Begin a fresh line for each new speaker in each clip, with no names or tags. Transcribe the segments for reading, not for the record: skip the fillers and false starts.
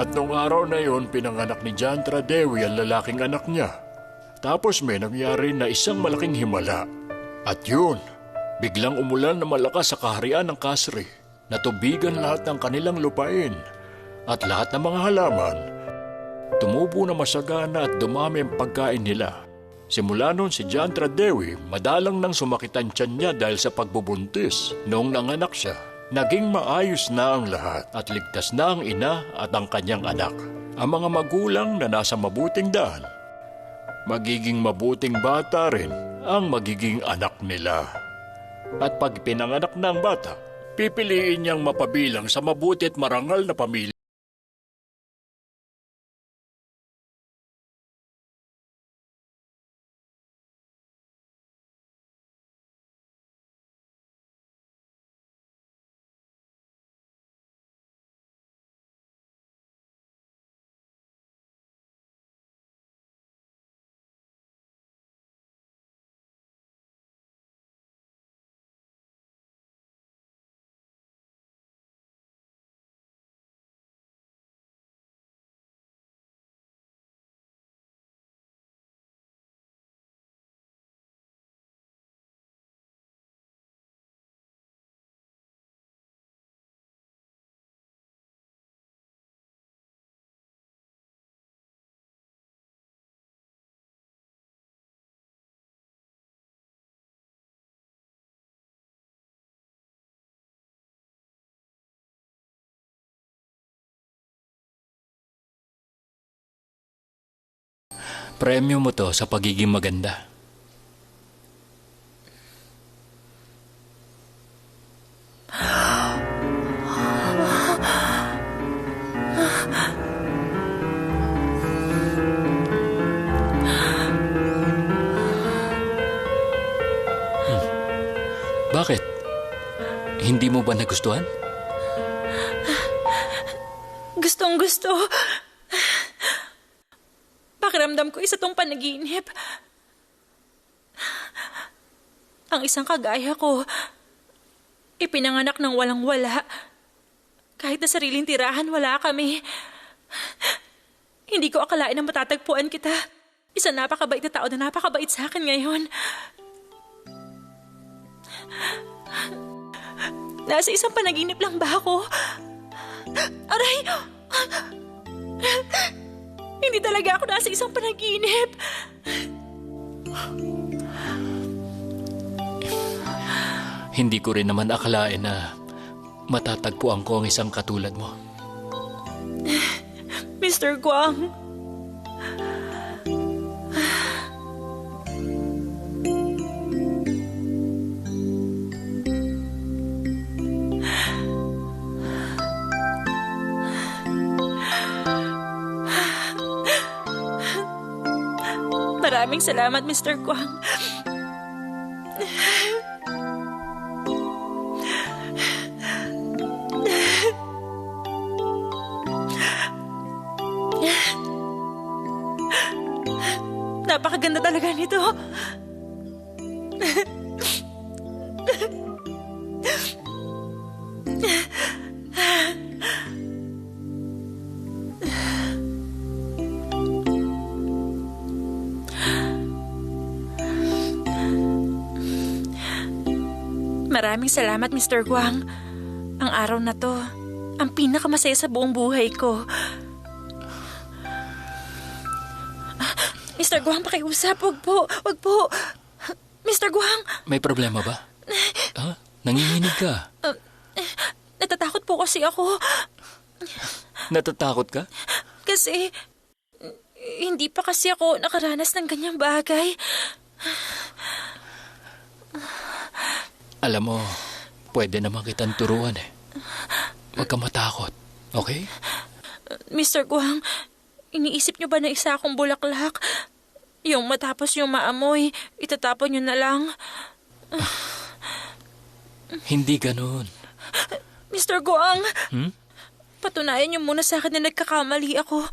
At nung araw na yon, pinanganak ni Jantra Dewi ang lalaking anak niya. Tapos may nangyari na isang malaking himala. At yun, biglang umulan na malakas sa kaharian ng Kasri. Natubigan lahat ng kanilang lupain. At lahat ng mga halaman, tumubo na masagana at dumami ang pagkain nila. Simula noon si Jantra Dewi, madalang nang sumakit ang tiyan niya dahil sa pagbubuntis. Noong nanganak siya, naging maayos na ang lahat at ligtas na ang ina at ang kanyang anak. Ang mga magulang na nasa mabuting daan, magiging mabuting bata rin ang magiging anak nila. At pag pinanganak na ang bata, pipiliin niyang mapabilang sa mabuti at marangal na pamilya. Premyo mo to sa pagiging maganda. Bakit? Hindi mo ba nagustuhan?
Gustong gusto. Pakiramdam ko isa tong panaginip. Ang isang kagaya ko, ipinanganak ng walang-wala. Kahit na sariling tirahan, wala kami. Hindi ko akalain na matatagpuan kita. Isang napakabait na tao na napakabait sa akin ngayon. Nasa isang panaginip lang ba ako? Aray! Hindi talaga ako nasa isang panaginip.
Hindi ko rin naman akalain na matatagpuan ko ang isang katulad mo.
Mr. Guang. Maraming salamat, Mr. Guang. Napakaganda talaga nito. Maraming salamat, Mr. Guang. Ang araw na to, ang pinakamasaya sa buong buhay ko. Mr. Guang, pakiusap. Wag po. Wag po. Mr. Guang.
May problema ba? Nanginginig ka.
Natatakot po kasi ako.
Natatakot ka?
Kasi, hindi pa kasi ako nakaranas ng ganyang bagay.
Alam mo, pwede naman kitang turuan eh. Huwag kang matakot, okay?
Mr. Guang, iniisip niyo ba na isa akong bulaklak? Yung matapos yung maamoy, itatapon niyo na lang?
Hindi ganun.
Mr. Guang, patunayan niyo muna sa akin na nagkakamali ako.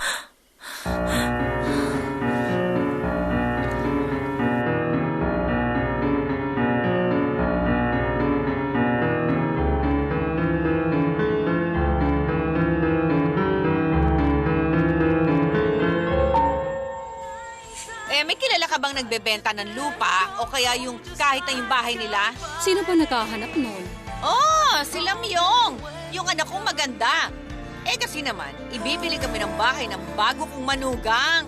may kilala ka bang nagbebenta ng lupa o kaya yung kahit na yung bahay nila?
Sino ba naghahanap nun?
Oh, sila Myong! Yung anak kong maganda. Eh kasi naman, ibibili kami ng bahay ng bago kong manugang.